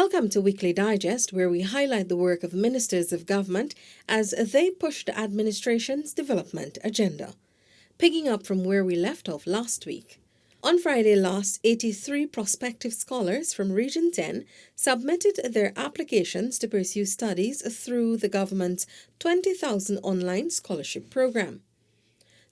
Welcome to Weekly Digest, where we highlight the work of ministers of government as they push the administration's development agenda. Picking up from where we left off last week. On Friday last, 83 prospective scholars from Region 10 submitted their applications to pursue studies through the government's 20,000 online scholarship program.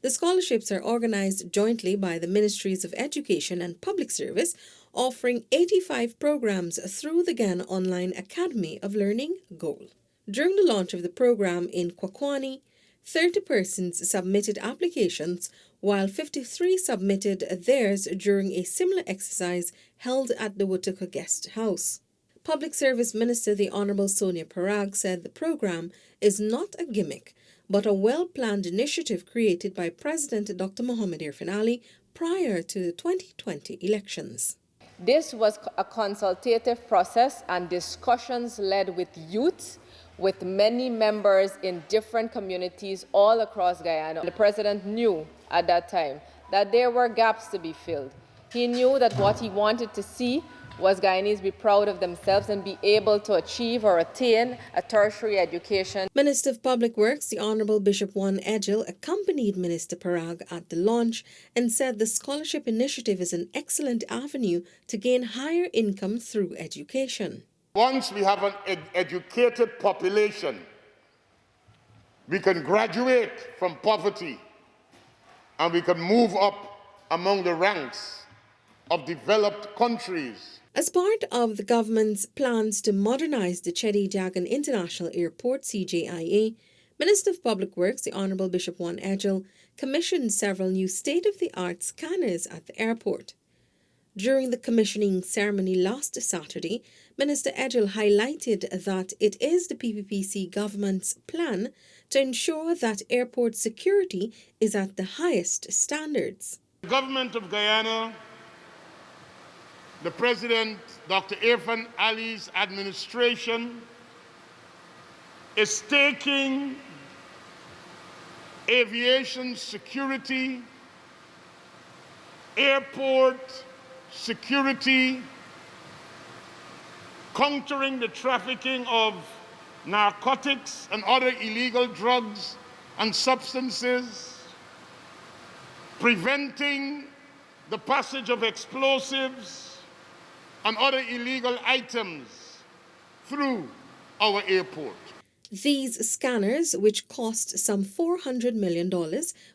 The scholarships are organized jointly by the Ministries of Education and Public Service, offering 85 programs through the Ghana Online Academy of Learning goal. During the launch of the program in Kwakwani, 30 persons submitted applications, while 53 submitted theirs during a similar exercise held at the Wutuka Guest House. Public Service Minister the Honourable Sonia Parag said the program is not a gimmick, but a well-planned initiative created by President Dr. Mohamed Irfin Ali prior to the 2020 elections. This was a consultative process and discussions led with youth, with many members in different communities all across Guyana. The President knew at that time that there were gaps to be filled. He knew that what he wanted to see was Guyanese be proud of themselves and be able to achieve or attain a tertiary education. Minister of Public Works, the Honourable Bishop Juan Edgell, accompanied Minister Parag at the launch and said the scholarship initiative is an excellent avenue to gain higher income through education. Once we have an educated population, we can graduate from poverty and we can move up among the ranks of developed countries. As part of the government's plans to modernize the Chedi Jagan International Airport, CJIA, Minister of Public Works, the Honourable Bishop Juan Edgell, commissioned several new state-of-the-art scanners at the airport. During the commissioning ceremony last Saturday, Minister Edgell highlighted that it is the PPPC government's plan to ensure that airport security is at the highest standards. The government of Guyana, the President, Dr. Irfin Ali's administration, is taking aviation security, airport security, countering the trafficking of narcotics and other illegal drugs and substances, preventing the passage of explosives and other illegal items through our airport. These scanners, which cost some $400 million,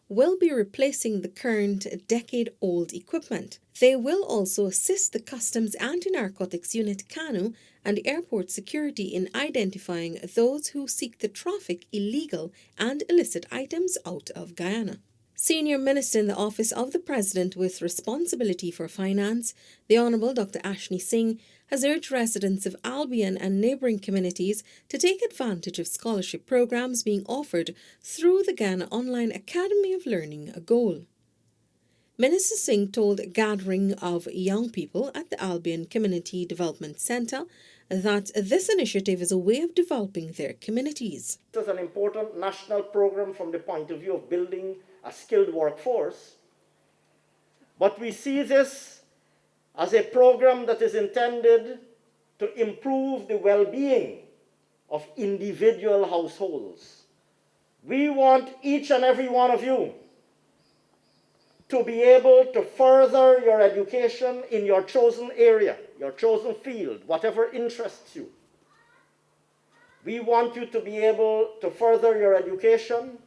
will be replacing the current decade-old equipment. They will also assist the Customs Anti-Narcotics Unit CANU and airport security in identifying those who seek to traffic illegal and illicit items out of Guyana. Senior Minister in the Office of the President with responsibility for finance, the Honourable Dr. Ashni Singh, has urged residents of Albion and neighbouring communities to take advantage of scholarship programs being offered through the Ghana Online Academy of Learning goal. Minister Singh told a gathering of young people at the Albion Community Development Centre that this initiative is a way of developing their communities. It is an important national program from the point of view of building a skilled workforce, but we see this as a program that is intended to improve the well-being of individual households. We want each and every one of you to be able to further your education in your chosen area, your chosen field, whatever interests you. We want you to be able to further your education.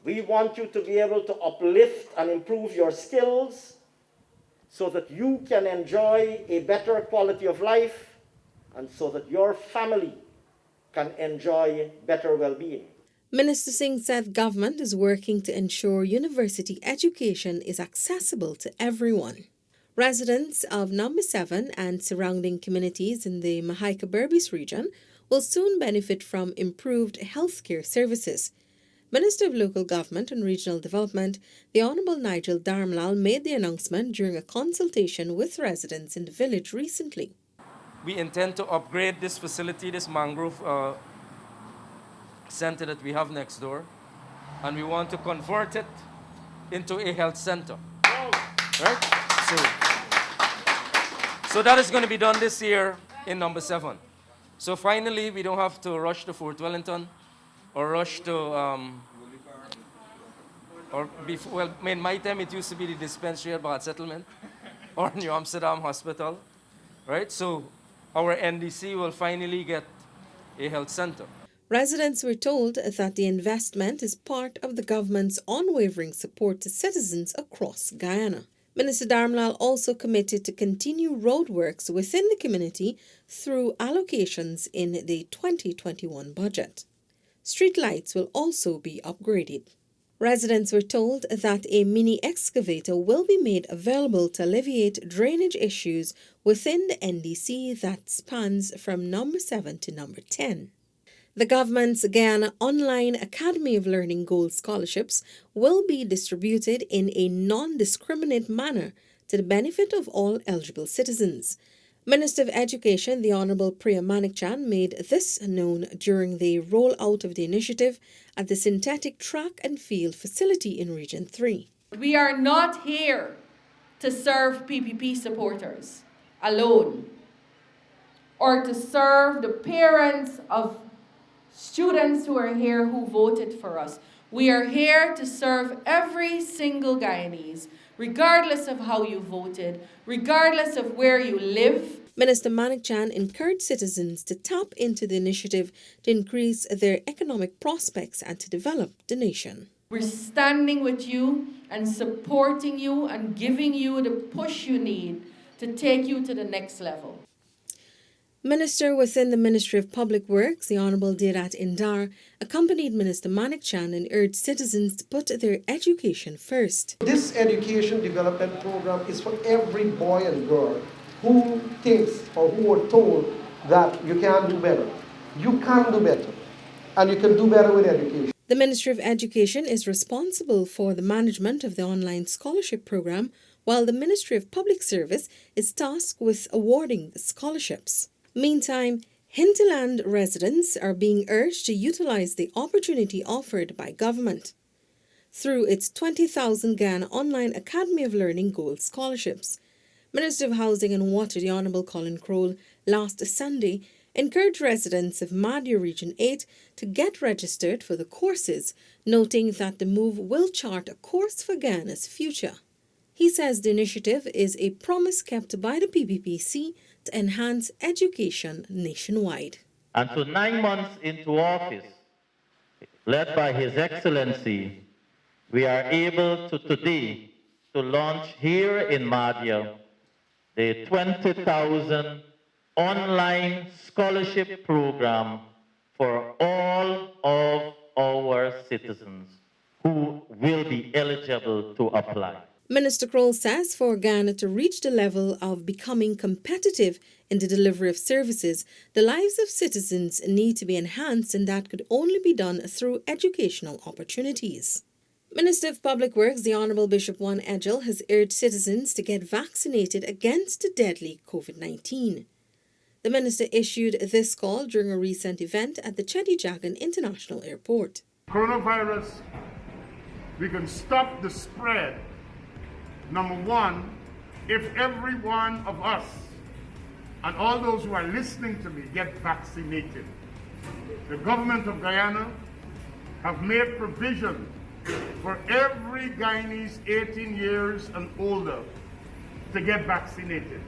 We want you to be able to uplift and improve your skills so that you can enjoy a better quality of life and so that your family can enjoy better well-being. Minister Singh said government is working to ensure university education is accessible to everyone. Residents of Number 7 and surrounding communities in the Mahaica-Berbice region will soon benefit from improved healthcare services. Minister of Local Government and Regional Development, the Honourable Nigel Darmlal, made the announcement during a consultation with residents in the village recently. We intend to upgrade this facility, this mangrove center that we have next door, and we want to convert it into a health center. Right? So that is going to be done this year in number 7. So finally, we don't have to rush to Fort Wellington or rush to, well, in my time, it used to be the dispensary at Bad Settlement or New Amsterdam Hospital, right? So our NDC will finally get a health center. Residents were told that the investment is part of the government's unwavering support to citizens across Guyana. Minister Darmlal also committed to continue roadworks within the community through allocations in the 2021 budget. Street lights will also be upgraded. Residents were told that a mini excavator will be made available to alleviate drainage issues within the NDC that spans from number 7 to number 10. The government's Guyana Online Academy of Learning Gold scholarships will be distributed in a non-discriminate manner to the benefit of all eligible citizens. Minister of Education, the Honourable Priya Manikchan, made this known during the rollout of the initiative at the Synthetic Track and Field facility in Region 3. We are not here to serve PPP supporters alone or to serve the parents of students who are here who voted for us. We are here to serve every single Guyanese, regardless of how you voted, regardless of where you live. Minister Manikchan encouraged citizens to tap into the initiative to increase their economic prospects and to develop the nation. We're standing with you and supporting you and giving you the push you need to take you to the next level. Minister within the Ministry of Public Works, the Honourable Dirat Indar, accompanied Minister Manikchan and urged citizens to put their education first. This education development program is for every boy and girl who thinks or who are told that you can do better. You can do better, and you can do better with education. The Ministry of Education is responsible for the management of the online scholarship program, while the Ministry of Public Service is tasked with awarding the scholarships. Meantime, hinterland residents are being urged to utilize the opportunity offered by government through its 20,000 Guyana Online Academy of Learning Gold scholarships. Minister of Housing and Water, the Honourable Colin Crowell, last Sunday encouraged residents of Madhya Region 8 to get registered for the courses, noting that the move will chart a course for Guyana's future. He says the initiative is a promise kept by the PPPC to enhance education nationwide. And so 9 months into office, led by His Excellency, we are able to today to launch here in Madhya the 20,000 online scholarship program for all of our citizens who will be eligible to apply. Minister Kroll says for Ghana to reach the level of becoming competitive in the delivery of services, the lives of citizens need to be enhanced, and that could only be done through educational opportunities. Minister of Public Works, the Honourable Bishop Juan Edgell, has urged citizens to get vaccinated against the deadly COVID-19. The minister issued this call during a recent event at the Chedi Jagan International Airport. Coronavirus, we can stop the spread. Number one, if every one of us and all those who are listening to me get vaccinated. The government of Guyana have made provision for every Guyanese 18 years and older to get vaccinated.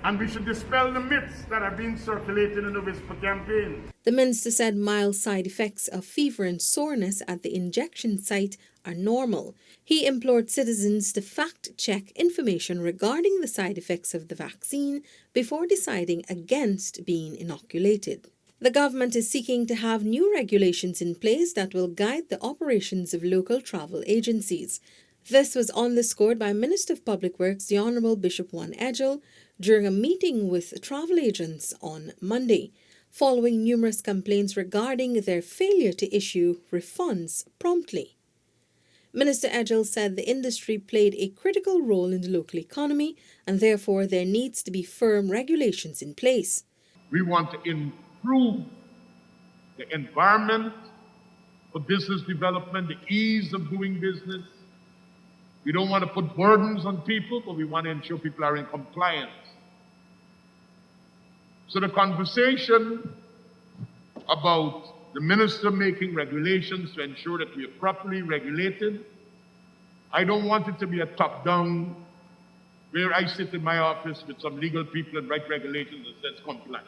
And we should dispel the myths that are being circulated in the whisper campaign. The minister said mild side effects of fever and soreness at the injection site are normal. He implored citizens to fact-check information regarding the side effects of the vaccine before deciding against being inoculated. The government is seeking to have new regulations in place that will guide the operations of local travel agencies. This was underscored by Minister of Public Works, the Honourable Bishop Juan Edgell, during a meeting with travel agents on Monday, following numerous complaints regarding their failure to issue refunds promptly. Minister Edgell said the industry played a critical role in the local economy and therefore there needs to be firm regulations in place. We want to improve the environment for business development, the ease of doing business. We don't want to put burdens on people, but we want to ensure people are in compliance. So the conversation about the minister making regulations to ensure that we are properly regulated, I don't want it to be a top-down, where I sit in my office with some legal people and write regulations that says comply.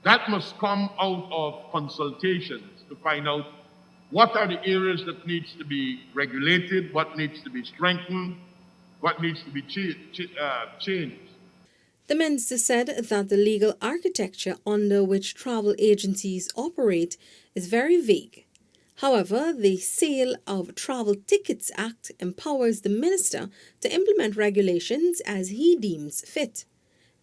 That must come out of consultations to find out what are the areas that needs to be regulated, what needs to be strengthened, what needs to be changed. The minister said that the legal architecture under which travel agencies operate is very vague. However, the Sale of Travel Tickets Act empowers the minister to implement regulations as he deems fit.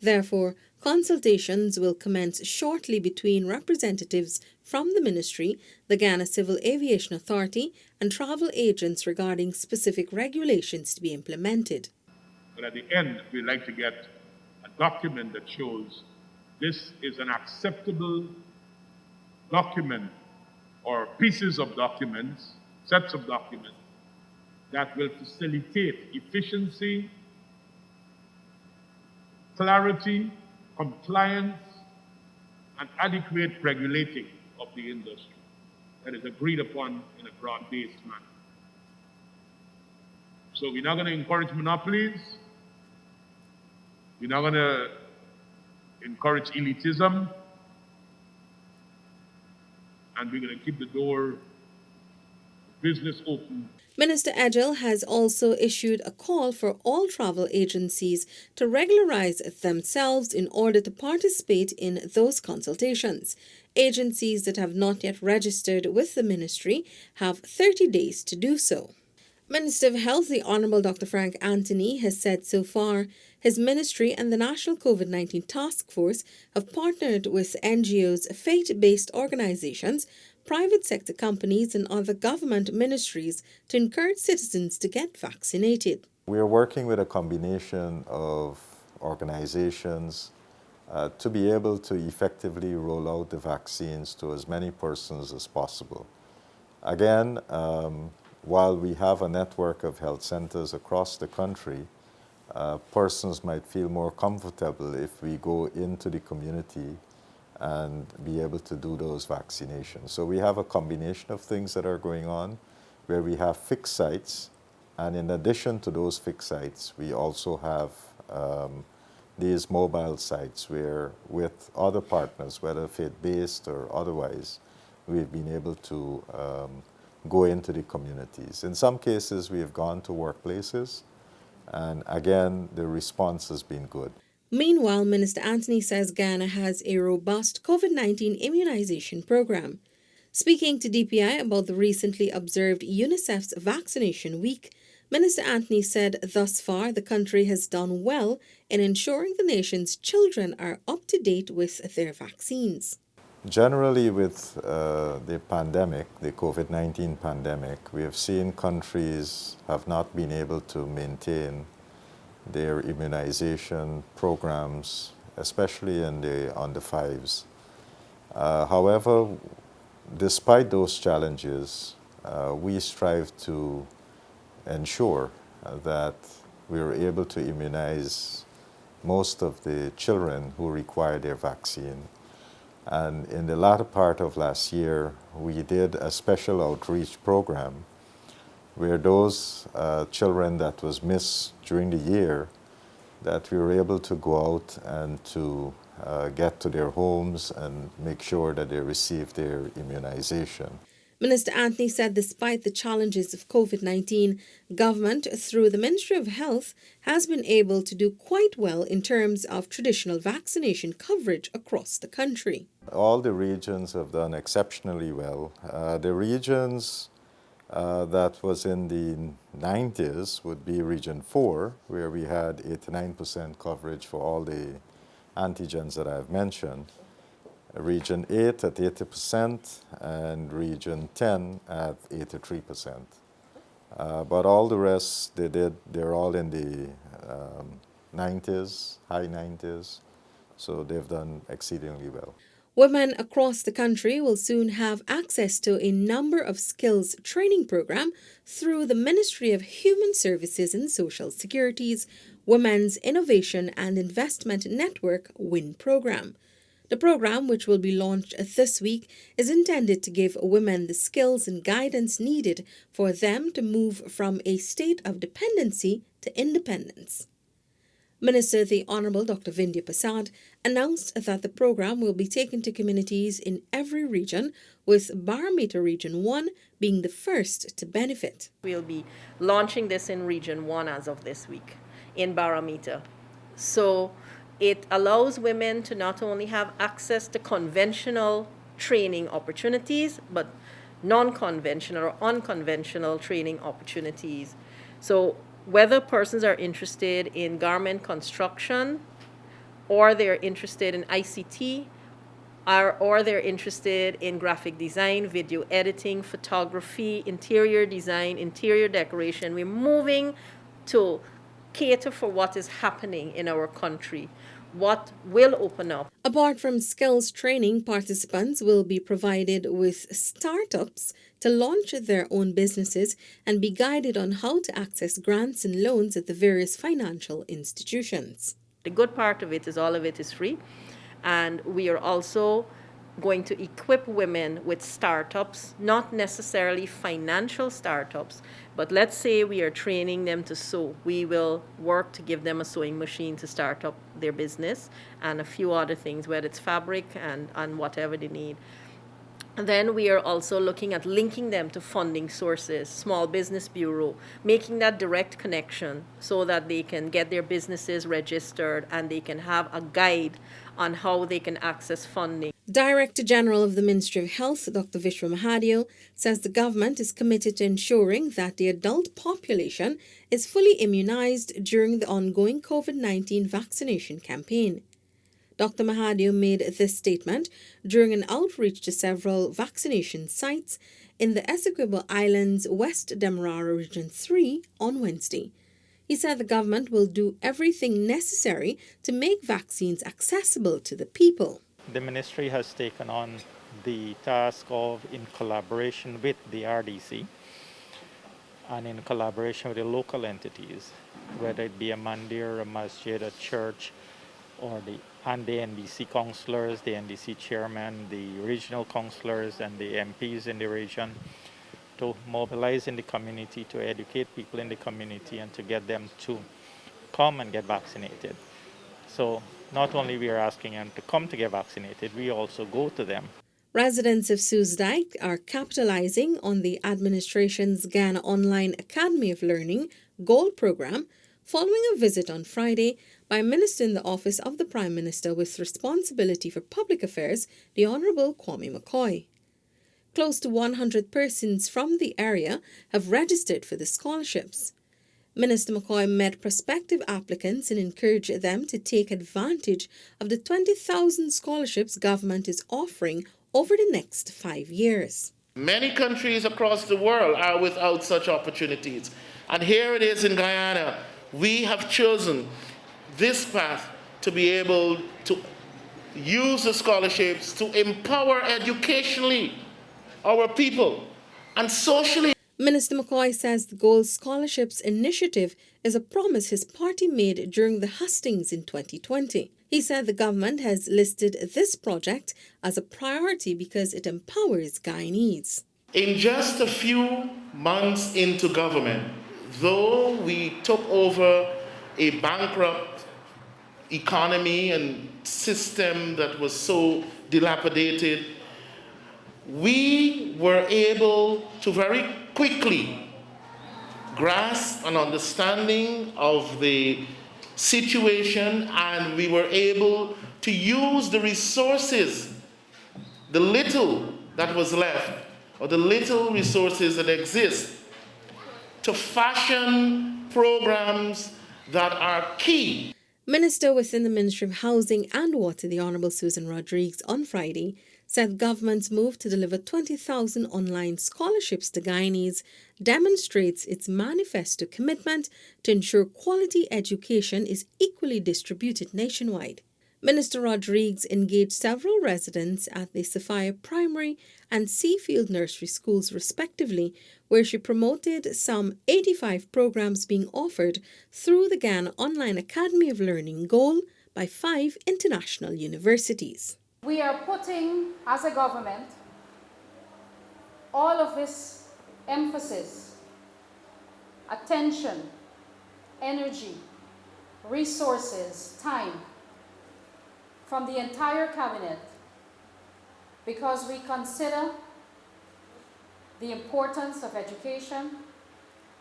Therefore, consultations will commence shortly between representatives from the ministry, the Ghana Civil Aviation Authority, and travel agents regarding specific regulations to be implemented. But at the end, we'd like to get a document that shows this is an acceptable document or pieces of documents, sets of documents that will facilitate efficiency, clarity, compliance, and adequate regulating of the industry that is agreed upon in a broad-based manner. So we're not going to encourage monopolies. We're not going to encourage elitism. And we're going to keep the door business open. Minister Edgell has also issued a call for all travel agencies to regularize themselves in order to participate in those consultations. Agencies that have not yet registered with the ministry have 30 days to do so. Minister of Health, the Honourable Dr. Frank Anthony, has said so far his ministry and the National COVID-19 Task Force have partnered with NGOs, faith-based organisations, private sector companies and other government ministries to encourage citizens to get vaccinated. We are working with a combination of organizations to be able to effectively roll out the vaccines to as many persons as possible. Again, while we have a network of health centers across the country, persons might feel more comfortable if we go into the community and be able to do those vaccinations. So we have a combination of things that are going on where we have fixed sites, and in addition to those fixed sites, we also have these mobile sites where with other partners, whether faith-based or otherwise, we've been able to go into the communities. In some cases, we have gone to workplaces, and again, the response has been good. Meanwhile, Minister Anthony says Ghana has a robust COVID-19 immunization program. Speaking to DPI about the recently observed UNICEF's Vaccination Week, Minister Anthony said thus far the country has done well in ensuring the nation's children are up to date with their vaccines. Generally, with the pandemic, the COVID-19 pandemic, we have seen countries have not been able to maintain their immunization programs, especially on the fives. However, despite those challenges, we strive to ensure that we are able to immunize most of the children who require their vaccine. And in the latter part of last year, we did a special outreach program where those children that was missed during the year, that we were able to go out and to get to their homes and make sure that they receive their immunization. Minister Anthony said despite the challenges of COVID-19, government, through the Ministry of Health, has been able to do quite well in terms of traditional vaccination coverage across the country. All the regions have done exceptionally well. The regions that was in the 90s would be Region 4, where we had 89% coverage for all the antigens that I've mentioned. Region 8 at 80% and Region 10 at 83%. But all the rest, they're all in the 90s, high 90s, so they've done exceedingly well. Women across the country will soon have access to a number of skills training programs through the Ministry of Human Services and Social Security's Women's Innovation and Investment Network WIN program. The program, which will be launched this week, is intended to give women the skills and guidance needed for them to move from a state of dependency to independence. Minister the Honourable Dr. Vindhya Prasad announced that the program will be taken to communities in every region, with Barometer Region 1 being the first to benefit. We'll be launching this in Region 1 as of this week in Barometer. So it allows women to not only have access to conventional training opportunities, but non-conventional or unconventional training opportunities. So whether persons are interested in garment construction, or they're interested in ICT, or they're interested in graphic design, video editing, photography, interior design, interior decoration, we're moving to cater for what is happening in our country, what will open up. Apart from skills training, participants will be provided with startups to launch their own businesses and be guided on how to access grants and loans at the various financial institutions. The good part of it is all of it is free, and we are also going to equip women with startups, not necessarily financial startups, but let's say we are training them to sew. We will work to give them a sewing machine to start up their business and a few other things, whether it's fabric and whatever they need. And then we are also looking at linking them to funding sources, Small Business Bureau, making that direct connection so that they can get their businesses registered and they can have a guide on how they can access funding. Director General of the Ministry of Health, Dr. Vishwa Mahadio, says the government is committed to ensuring that the adult population is fully immunized during the ongoing COVID-19 vaccination campaign. Dr. Mahadio made this statement during an outreach to several vaccination sites in the Essequibo Islands, West Demerara Region 3 on Wednesday. He said the government will do everything necessary to make vaccines accessible to the people. The ministry has taken on the task of, in collaboration with the RDC and in collaboration with the local entities, whether it be a mandir, a masjid, a church, or the NDC councillors, the NDC chairman, the regional councillors, and the MPs in the region, to mobilize in the community, to educate people in the community, and to get them to come and get vaccinated. So not only we are asking them to come to get vaccinated, we also go to them. Residents of Soesdijk are capitalizing on the administration's Ghana Online Academy of Learning Gold program following a visit on Friday by a minister in the office of the Prime Minister with responsibility for public affairs, the Honourable Kwame McCoy. Close to 100 persons from the area have registered for the scholarships. Minister McCoy met prospective applicants and encouraged them to take advantage of the 20,000 scholarships government is offering over the next 5 years. Many countries across the world are without such opportunities. And here it is in Guyana. We have chosen this path to be able to use the scholarships to empower educationally our people and socially. Minister McCoy says the Gold Scholarships Initiative is a promise his party made during the hustings in 2020. He said the government has listed this project as a priority because it empowers Guyanese. In just a few months into government, though we took over a bankrupt economy and system that was so dilapidated, we were able to very quickly grasp an understanding of the situation, and we were able to use the resources, the little that was left, or the little resources that exist, to fashion programs that are key. Minister within the Ministry of Housing and Water, the Honourable Susan Rodriguez, on Friday, said government's move to deliver 20,000 online scholarships to Guyanese demonstrates its manifesto commitment to ensure quality education is equally distributed nationwide. Minister Rodriguez engaged several residents at the Sophia Primary and Seafield Nursery schools respectively, where she promoted some 85 programs being offered through the Ghana Online Academy of Learning goal by 5 international universities. We are putting, as a government, all of this emphasis, attention, energy, resources, time from the entire cabinet because we consider the importance of education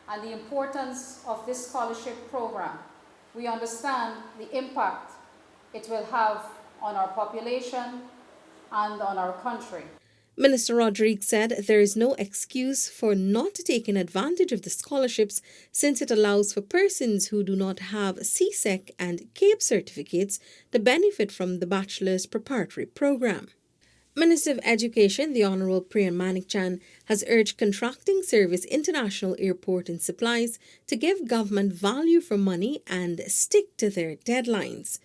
and the importance of this scholarship program. We understand the impact it will have on our population and on our country. Minister Rodriguez said there is no excuse for not taking advantage of the scholarships since it allows for persons who do not have CSEC and CAPE certificates to benefit from the Bachelor's Preparatory Program. Minister of Education, the Honourable Priyan Manikchan, has urged Contracting Service International Airport and Supplies to give government value for money and stick to their deadlines.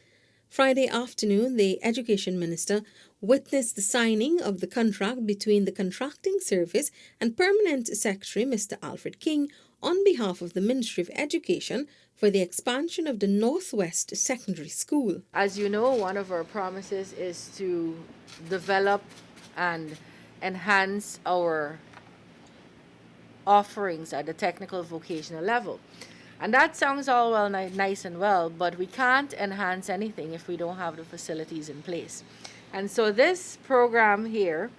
Friday afternoon, the Education Minister witnessed the signing of the contract between the Contracting Service and Permanent Secretary Mr. Alfred King on behalf of the Ministry of Education for the expansion of the Northwest Secondary School. As you know, one of our promises is to develop and enhance our offerings at the technical vocational level. And that sounds all well, nice and well, but we can't enhance anything if we don't have the facilities in place. And so this program here,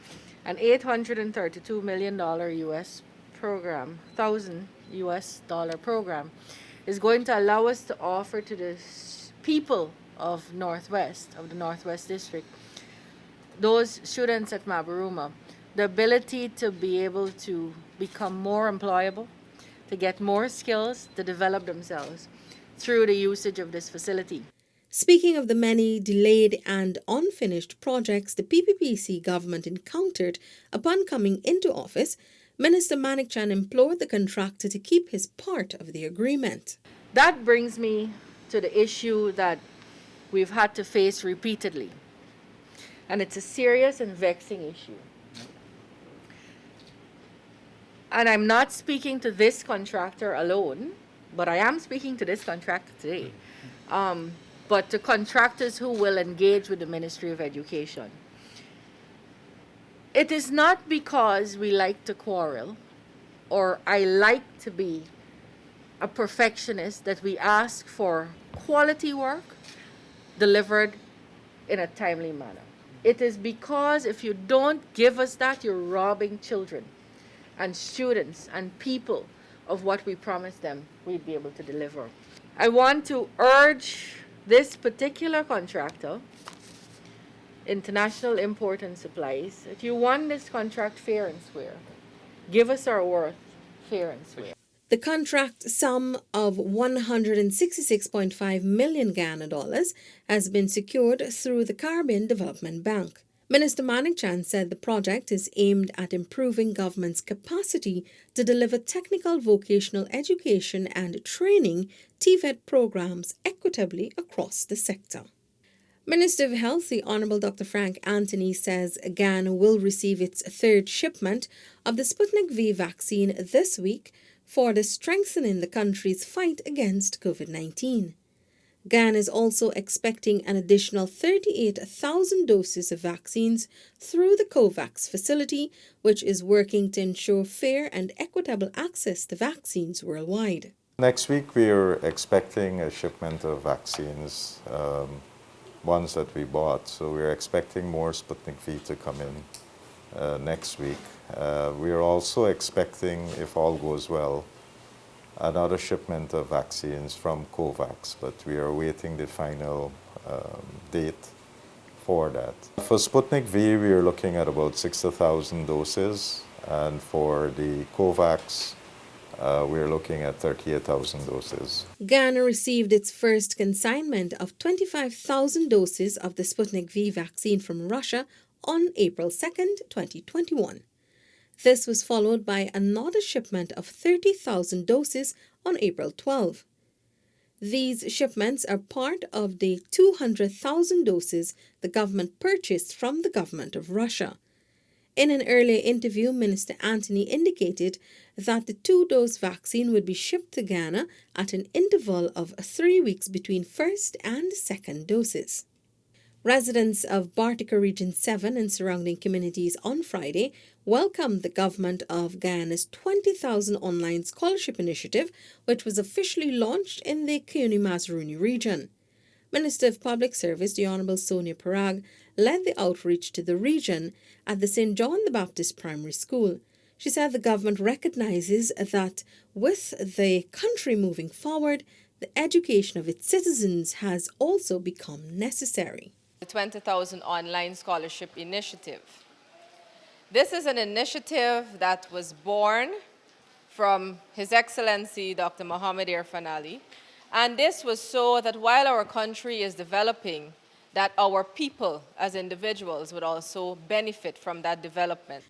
an $832 million US program, US dollar program, is going to allow us to offer to the people of the Northwest District, those students at Mabaruma, the ability to be able to become more employable, to get more skills, to develop themselves through the usage of this facility. Speaking of the many delayed and unfinished projects the PPPC government encountered upon coming into office, Minister Manikchan implored the contractor to keep his part of the agreement. That brings me to the issue that we've had to face repeatedly, and it's a serious and vexing issue. And I'm not speaking to this contractor alone, but I am speaking to this contractor today. But to contractors who will engage with the Ministry of Education. It is not because we like to quarrel or I like to be a perfectionist that we ask for quality work delivered in a timely manner. It is because if you don't give us that, you're robbing children and students and people of what we promised them we'd be able to deliver. I want to urge this particular contractor, International Import and Supplies, if you want this contract fair and square, give us our worth fair and square. The contract sum of 166.5 million Ghana dollars has been secured through the Caribbean Development Bank. Minister Manikchan said the project is aimed at improving government's capacity to deliver technical vocational education and training TVET programs equitably across the sector. Minister of Health, the Honourable Dr. Frank Anthony, says Ghana will receive its third shipment of the Sputnik V vaccine this week for the strengthening the country's fight against COVID-19. Ghana is also expecting an additional 38,000 doses of vaccines through the COVAX facility, which is working to ensure fair and equitable access to vaccines worldwide. Next week we are expecting a shipment of vaccines, ones that we bought. So we're expecting more Sputnik V to come in next week. We are also expecting, if all goes well, another shipment of vaccines from COVAX, but we are waiting the final date for that. For Sputnik V, we are looking at about 60,000 doses, and for the COVAX, we are looking at 38,000 doses. Ghana received its first consignment of 25,000 doses of the Sputnik V vaccine from Russia on April 2nd, 2021. This was followed by another shipment of 30,000 doses on April 12. These shipments are part of the 200,000 doses the government purchased from the government of Russia. In an earlier interview, Minister Anthony indicated that the 2-dose vaccine would be shipped to Ghana at an interval of 3 weeks between first and second doses. Residents of Bartica Region 7 and surrounding communities on Friday welcomed the government of Guyana's 20,000 online scholarship initiative, which was officially launched in the Kuni-Mazaruni region. Minister of Public Service, the Honourable Sonia Parag, led the outreach to the region at the St. John the Baptist Primary School. She said the government recognizes that with the country moving forward, the education of its citizens has also become necessary. The 20,000 online scholarship initiative. This is an initiative that was born from His Excellency Dr. Mohamed Irfan Ali. And this was so that while our country is developing, that our people as individuals would also benefit from that development.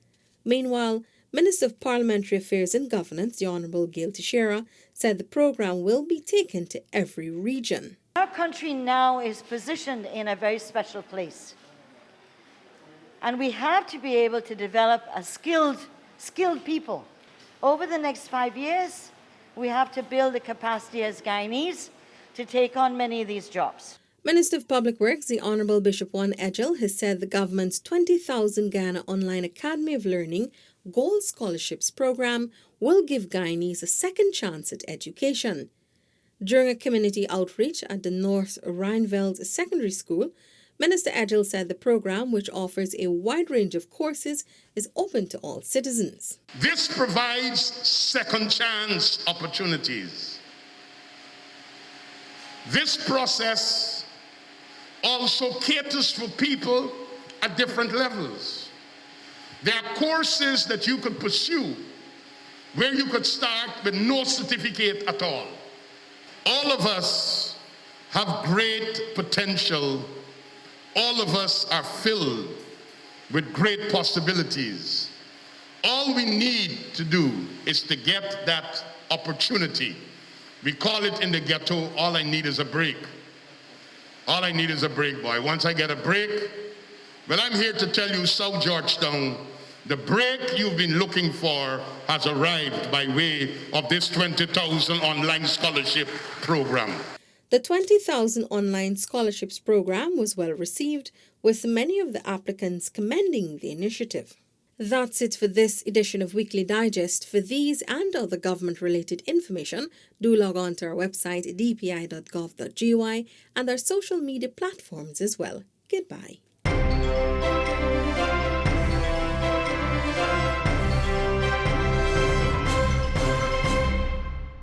Meanwhile, Minister of Parliamentary Affairs and Governance, the Honourable Gail Teixeira, said the programme will be taken to every region. Our country now is positioned in a very special place. And we have to be able to develop a skilled people. Over the next 5 years, we have to build the capacity as Guyanese to take on many of these jobs. Minister of Public Works, the Honourable Bishop Juan Edgell, has said the government's 20,000 Ghana Online Academy of Learning Gold Scholarships program will give Guyanese a second chance at education. During a community outreach at the North Rhineveld Secondary School, Minister Edgell said the program, which offers a wide range of courses, is open to all citizens. This provides second chance opportunities. This process also caters for people at different levels. There are courses that you could pursue where you could start with no certificate at all. All of us have great potential. All of us are filled with great possibilities. All we need to do is to get that opportunity. We call it in the ghetto, all I need is a break. All I need is a break, boy. Once I get a break, well, I'm here to tell you, South Georgetown, the break you've been looking for has arrived by way of this 20,000 online scholarship program. The 20,000 online scholarships program was well received, with many of the applicants commending the initiative. That's it for this edition of Weekly Digest. For these and other government-related information, do log on to our website dpi.gov.gy and our social media platforms as well. Goodbye.